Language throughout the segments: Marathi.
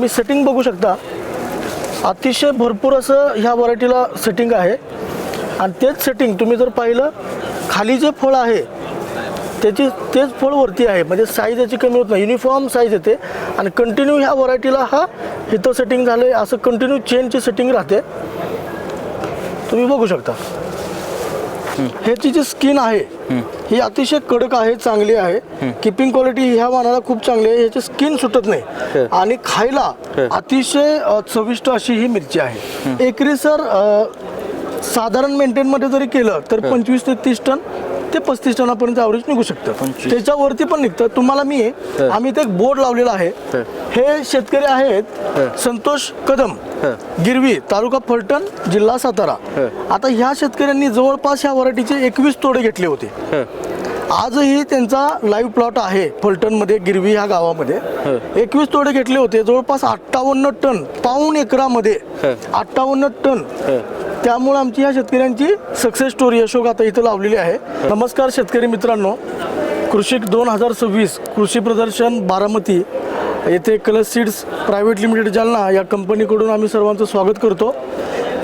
तुम्ही सेटिंग बघू शकता, अतिशय भरपूर असं ह्या व्हरायटीला सेटिंग आहे. आणि तेच सेटिंग तुम्ही जर पाहिलं, खाली जे फळ आहे तेच फळ वरती आहे, म्हणजे साईज याची कमी होत नाही, युनिफॉर्म साईज येते. आणि कंटिन्यू ह्या व्हरायटीला हा इथं सेटिंग झालं आहे, असं कंटिन्यू चेनची सेटिंग राहते. तुम्ही बघू शकता ह्याची जी स्किन आहे ही अतिशय कडक आहे, चांगली आहे. किपिंग क्वालिटी ह्या वाणाला खूप चांगली आहे, ह्याची स्किन सुटत नाही आणि खायला अतिशय चविष्ट अशी ही मिरची आहे. एकरी सर साधारण मेंटेनमध्ये जरी केलं तर 25 ते 30 टन ते 35 टनापर्यंत ॲव्हरेज निघू शकतं. त्याच्यावरती पण निघतं. तुम्हाला आम्ही इथे एक बोर्ड लावलेला आहे. हे शेतकरी आहेत संतोष कदम, गिरवी, तालुका फलटण, जिल्हा सातारा. आता ह्या शेतकऱ्यांनी जवळपास ह्या व्हरायटीचे 21 तोडे घेतले होते. आजही त्यांचा लाईव्ह प्लॉट आहे फलटणमध्ये, गिरवी ह्या गावामध्ये. 21 तोडे घेतले होते, जवळपास 58 टन, पाऊण एकरामध्ये 58 टन. त्यामुळे आमची या शेतकऱ्यांची सक्सेस स्टोरी यशोगाथा इथं लावलेली आहे. नमस्कार शेतकरी मित्रांनो, कृषिक 2026 कृषी प्रदर्शन बारामती येथे colours seeds private limited Jalna या कंपनीकडून आम्ही सर्वांचं स्वागत करतो.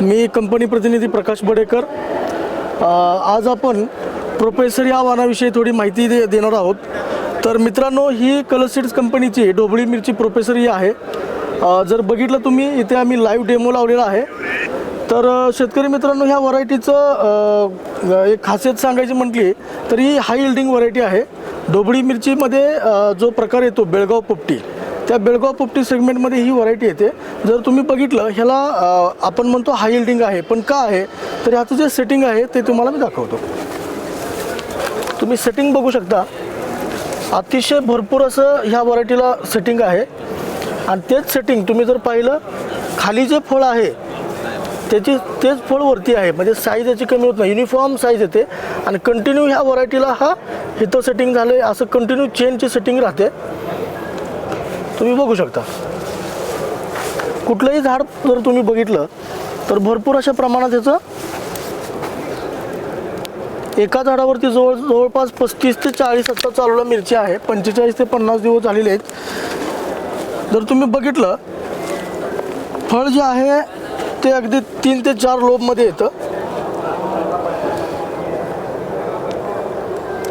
मी कंपनी प्रतिनिधी प्रकाश बडेकर. आज आपण प्रोफेसर या वाणाविषयी थोडी माहिती देणार आहोत. तर मित्रांनो, ही कलर्स सीड्स कंपनीची ढोबळी मिरची प्रोफेसर ही आहे. जर बघितलं तुम्ही, इथे आम्ही लाईव्ह डेमो लावलेला आहे. तर शेतकरी मित्रांनो, ह्या व्हरायटीचं एक खासियत सांगायची म्हटली तर ही हाय यील्डिंग व्हरायटी आहे. ढोबळी मिरचीमध्ये जो प्रकार येतो बेळगाव पोपटी, त्या बेळगाव पोपटी सेगमेंटमध्ये ही व्हरायटी येते. जर तुम्ही बघितलं, ह्याला आपण म्हणतो हाय यील्डिंग आहे, पण का आहे तर ह्याचं जे सेटिंग आहे ते तुम्हाला मी दाखवतो. तुम्ही सेटिंग बघू शकता, अतिशय भरपूर असं ह्या व्हरायटीला सेटिंग आहे. आणि तेच सेटिंग तुम्ही जर पाहिलं, खाली जे फळ आहे तेच फळ वरती आहे, म्हणजे साईज याची कमी होत नाही, युनिफॉर्म साईज येते. आणि कंटिन्यू ह्या व्हरायटीला हा इथं सेटिंग झालं आहे, असं कंटिन्यू चेनची सेटिंग राहते. तुम्ही बघू शकता, कुठलंही झाड जर तुम्ही बघितलं तर भरपूर अशा प्रमाणात ह्याचं एका झाडावरती जवळपास 35 ते 40 आत्ता चालूला मिरची आहे. 45 ते 50 दिवस झालेले आहेत. जर तुम्ही बघितलं, फळ जे आहे ते अगदी 3 ते 4 लोबमध्ये येतं.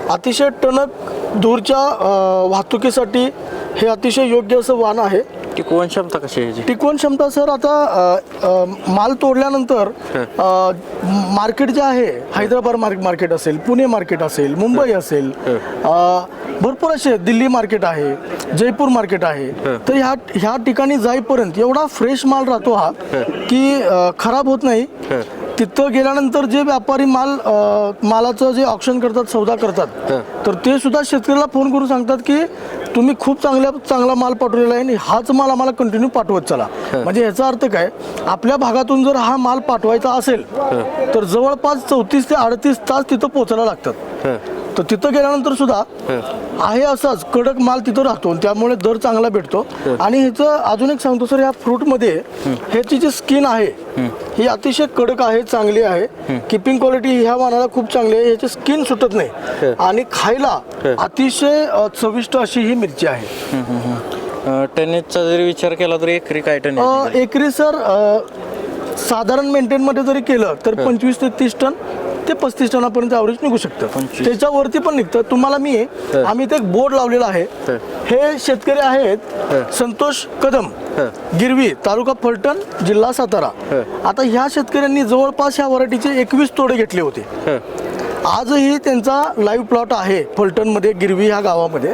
अतिशय टणक दूरच्या वाहतुकीसाठी हे अतिशय योग्य असं वाण आहे. टिकवण क्षमता कशी आहे? टिकवण क्षमता सर, आता माल तोडल्यानंतर मार्केट जे आहे, हैदराबाद मार्केट असेल, पुणे मार्केट असेल, मुंबई असेल, भरपूर असे दिल्ली मार्केट आहे, जयपूर मार्केट आहे. तर ह्या ठिकाणी जाईपर्यंत एवढा फ्रेश माल राहतो हा की खराब होत नाही. तिथं गेल्यानंतर जे व्यापारी मालाचं जे ऑक्शन करतात, सौदा करतात, तर ते सुद्धा शेतकऱ्याला फोन करून सांगतात की तुम्ही खूप चांगला माल पाठवलेला आहे आणि हाच माल आम्हाला कंटिन्यू पाठवत चला. म्हणजे याचा अर्थ काय, आपल्या भागातून जर हा माल पाठवायचा असेल तर जवळपास 34 ते 38 तास तिथं पोहोचायला लागतात. तर तिथं गेल्यानंतर सुद्धा आहे असाच कडक माल तिथं राहतो, त्यामुळे दर चांगला भेटतो. आणि ह्याचं अजून एक सांगतो सर, ह्या फ्रूटमध्ये ह्याची जी स्किन आहे ही अतिशय कडक आहे, चांगली आहे. किपिंग क्वालिटी ह्या वाणाला खूप चांगली आहे, ह्याची स्किन सुटत नाही आणि खायला अतिशय चविष्ट अशी ही मिरची आहे. टनेजचा जरी विचार केला तर एकरी काय टन? एकरी सर साधारण मेंटेनमध्ये जरी केलं तर 25 ते 30 टन ते 35 टनापर्यंत ॲव्हरेज निघू शकतं. त्याच्यावरती पण निघतं. तुम्हाला आम्ही इथे एक बोर्ड लावलेला आहे. हे शेतकरी आहेत संतोष कदम, गिरवी, तालुका फलटण, जिल्हा सातारा. आता ह्या शेतकऱ्यांनी जवळपास ह्या व्हरायटीचे 21 तोडे घेतले होते. आजही त्यांचा लाईव्ह प्लॉट आहे फलटणमध्ये, गिरवी ह्या गावामध्ये.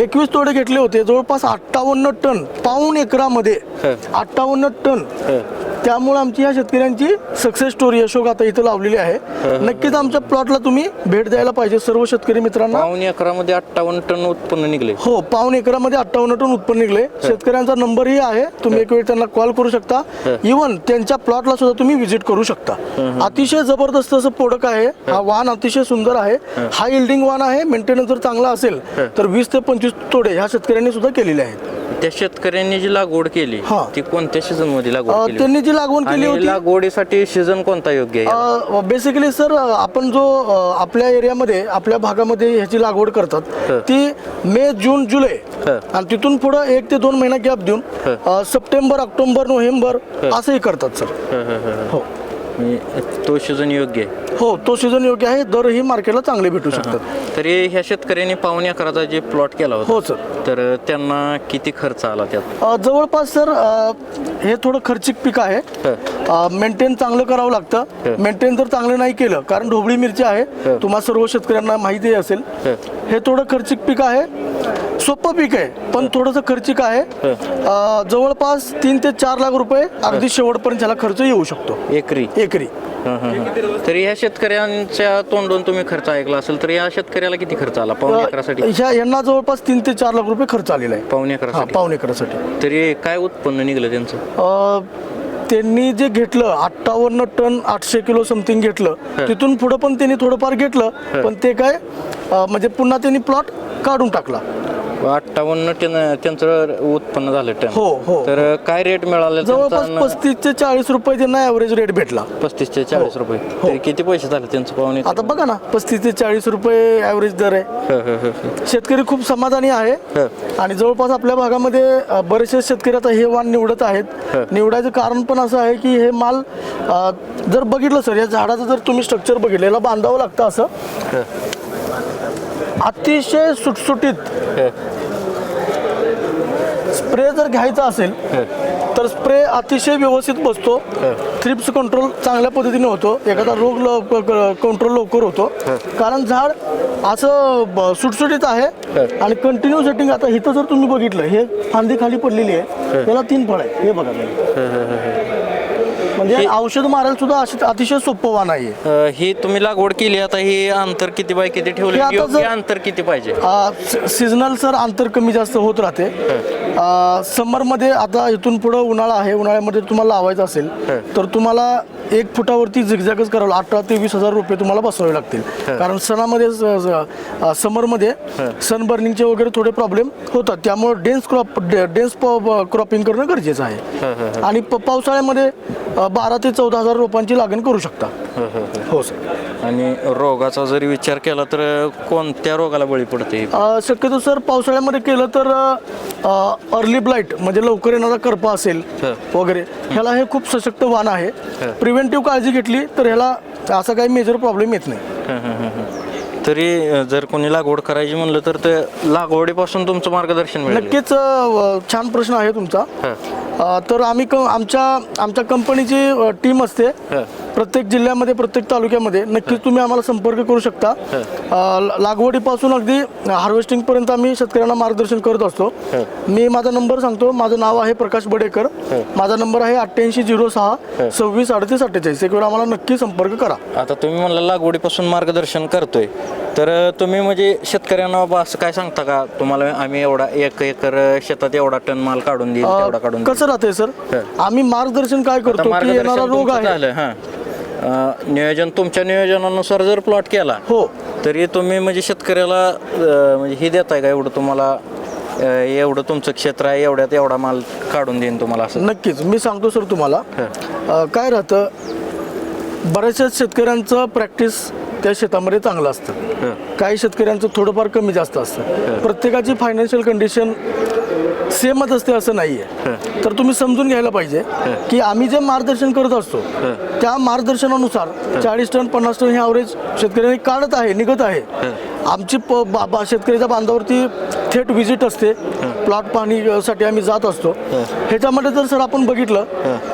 21 तोडे घेतले होते, जवळपास 58 टन, पाऊण एकरामध्ये 58 टन. त्यामुळे आमची या शेतकऱ्यांची सक्सेस स्टोरी यशोगाथा इथं लावलेली आहे. नक्कीच आमच्या प्लॉटला तुम्ही भेट द्यायला पाहिजे सर्व शेतकरी मित्रांना. पाऊण एकरामध्ये 58 टन उत्पन्न निघले. हो, पाऊण एकरामध्ये 58 टन उत्पन्न निघले. शेतकऱ्यांचा नंबरही आहे, तुम्ही एक वेळ त्यांना कॉल करू शकता. इव्हन त्यांच्या प्लॉटला सुद्धा तुम्ही व्हिजिट करू शकता. अतिशय जबरदस्त असं प्रोडक्ट आहे. हा वाण अतिशय सुंदर आहे, हाय यील्डिंग वाण आहे. मेंटेनन्स जर चांगला असेल तर 20 ते 25 तोडे ह्या शेतकऱ्यांनी सुद्धा केलेले आहेत. त्या शेतकऱ्यांनी जी लागवड केली ती कोणत्या सीझन मध्ये लागवड केली? त्यांनी जी मिरचीची लागवड केली आणि होती. लागवडीसाठी सीझन कोणता योग्य आहे? बेसिकली सर आपण जो आपल्या एरियामध्ये आपल्या भागामध्ये ह्याची लागवड करतात ती मे जून जुलै आणि तिथून पुढं 1 ते 2 महिना गॅप देऊन सप्टेंबर ऑक्टोबर नोव्हेंबर असंही करतात सर. हो तो सीझन योग्य आहे. हो तो सीझन योग्य आहे. दरही मार्केटला चांगले भेटू शकतात. तरी ह्या शेतकऱ्यांनी पावणे एकराचा जे प्लॉट केला होता, हो सर. तर त्यांना किती खर्च आला त्यात? जवळपास सर हे थोडं खर्चिक पीक आहे. मेंटेन चांगलं करावं लागतं. मेंटेन जर चांगलं नाही केलं, कारण ढोबळी मिरची आहे, तुम्हाला सर्व शेतकऱ्यांना माहिती असेल, हे थोडं खर्चिक पीक आहे. सोपं पीक आहे पण थोडंसं खर्चिक आहे. जवळपास 3 ते 4 लाख रुपये अगदी शेवटपर्यंत ह्याला खर्च येऊ शकतो एकरी. तरी ह्या शेतकऱ्यांच्या तोंडून तुम्ही खर्च ऐकला असेल, तर या शेतकऱ्याला किती खर्च आला पावणे एकरासाठी? यांना जवळपास 3 ते 4 लाख रुपये खर्च आलेला आहे पावणे एकरासाठी. पावणे एकरासाठी. तरी काय उत्पन्न निघलं त्यांचं? त्यांनी जे घेतलं 58 टन 800 किलो समथिंग घेतलं. तिथून पुढं पण त्यांनी थोडंफार घेतलं, पण ते काय म्हणजे पुन्हा त्यांनी प्लॉट काढून टाकला. 58 टन त्यांचं उत्पन्न झालं टन. हो हो. तर काय रेट मिळाले? जवळपास 35 ते 40 रुपये त्यांना ॲव्हरेज रेट भेटला. 35 ते 40 रुपये. तरी किती पैसे झाले त्यांचं पावणे? आता बघा ना, 35 ते 40 रुपये ॲव्हरेज दर आहे. शेतकरी खूप समाधानी आहे. आणि जवळपास आपल्या भागामध्ये बरेचसे शेतकरी आता हे वाण निवडत आहेत. निवडायचं कारण पण असं आहे की हे माल जर बघितलं सर, या झाडाचं जर तुम्ही स्ट्रक्चर बघितलं, याला बांधावं लागतं असं अतिशय सुटसुटीत. स्प्रे जर घ्यायचा असेल तर स्प्रे अतिशय व्यवस्थित बसतो. थ्रिप्स कंट्रोल चांगल्या पद्धतीने होतो. एखादा रोग कंट्रोल लवकर होतो, कारण झाड असं सुटसुटीत आहे आणि कंटिन्यू सेटिंग. आता इथं जर तुम्ही बघितलं, हे फांदी खाली पडलेली आहे, त्याला 3 फळ आहे. हे बघा म्हणजे औषध मारायला सुद्धा अतिशय सोपं वाण आहे. ही तुम्ही लागवड केली, आता ही अंतर किती बाय किती ठेवले? योग्य अंतर किती पाहिजे? सीझनल सर अंतर कमी जास्त होत राहते. समरमध्ये आता इथून पुढं उन्हाळा आहे, उन्हाळ्यामध्ये तुम्हाला लावायचं असेल तर तुम्हाला 1 फुटावरती झिगझॅगच करावं. 18 ते 20,000 रुपये तुम्हाला बसवावे लागतील. कारण सणामध्ये समरमध्ये सनबर्निंगचे वगैरे थोडे प्रॉब्लेम होतात. त्यामुळे डेन्स क्रॉपिंग करणं गरजेचं आहे. आणि पावसाळ्यामध्ये 12 ते 14,000 रोपांची लागण करू शकता. हो सर. आणि रोगाचा जरी विचार केला तर कोणत्या रोगाला बळी पडते? शक्यतो सर पावसाळ्यामध्ये केलं तर अर्ली ब्लाइट म्हणजे लवकर येणारा करपा असेल वगैरे, ह्याला हे खूप सशक्त वाण आहे. प्रिव्हेंटिव्ह काळजी घेतली तर ह्याला असा काही मेजर प्रॉब्लेम येत नाही. तरी जर कोणी लागवड करायची म्हणलं तर ते लागवडीपासून तुमचं मार्गदर्शन मिळेल? नक्कीच. छान प्रश्न आहे तुमचा. तर आम्ही आमच्या कंपनीची टीम असते प्रत्येक जिल्ह्यामध्ये, प्रत्येक तालुक्यामध्ये. नक्कीच तुम्ही आम्हाला संपर्क करू शकता. लागवडीपासून अगदी हार्वेस्टिंग पर्यंत आम्ही शेतकऱ्यांना मार्गदर्शन करत असतो. मी माझा नंबर सांगतो. माझं नाव आहे प्रकाश बडेकर. माझा नंबर आहे 8806 26 38 48. एक वेळ आम्हाला नक्की संपर्क करा. आता तुम्ही म्हणला लागवडीपासून मार्गदर्शन करतोय, तर तुम्ही म्हणजे शेतकऱ्यांना बाबा असं काय सांगता का, तुम्हाला आम्ही एवढा 1 एकर शेतात एवढा टन माल काढून देईल, तेवढा काढून? कसं राहतंय सर, आम्ही मार्गदर्शन काय करतो की येणारा रोग आहे, नियोजन तुमच्या नियोजनानुसार जर प्लॉट केला हो तरी तुम्ही म्हणजे शेतकऱ्याला म्हणजे हे देताय का, एवढं तुम्हाला एवढं तुमचं क्षेत्र आहे, एवढ्यात एवढा माल काढून देईन तुम्हाला असं? नक्कीच मी सांगतो सर तुम्हाला. काय राहतं, बऱ्याचशा शेतकऱ्यांचं प्रॅक्टिस त्या शेतामध्ये चांगलं असतं, काही शेतकऱ्यांचं थोडंफार कमी जास्त असतं. प्रत्येकाची फायनान्शियल कंडिशन सेमच असते असं नाही आहे. तर तुम्ही समजून घ्यायला पाहिजे की आम्ही जे मार्गदर्शन करत असतो त्या मार्गदर्शनानुसार 40 टन 50 टन हे ॲव्हरेज शेतकऱ्यांनी काढत आहे, निघत आहे. आमची शेतकऱ्याच्या बांधावरती थेट व्हिजिट असते, प्लॉट पाहणीसाठी आम्ही जात असतो. ह्याच्यामध्ये जर सर आपण बघितलं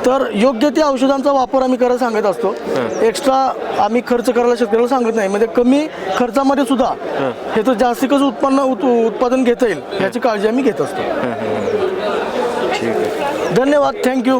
तर योग्य त्या औषधांचा वापर आम्ही करायला सांगत असतो. एक्स्ट्रा आम्ही खर्च करायला शेतकऱ्याला सांगत नाही. म्हणजे कमी खर्चामध्ये सुद्धा ह्याचं जास्तीत जास्त उत्पादन घेता येईल याची काळजी आम्ही घेत असतो. ठीक आहे, धन्यवाद, थँक्यू.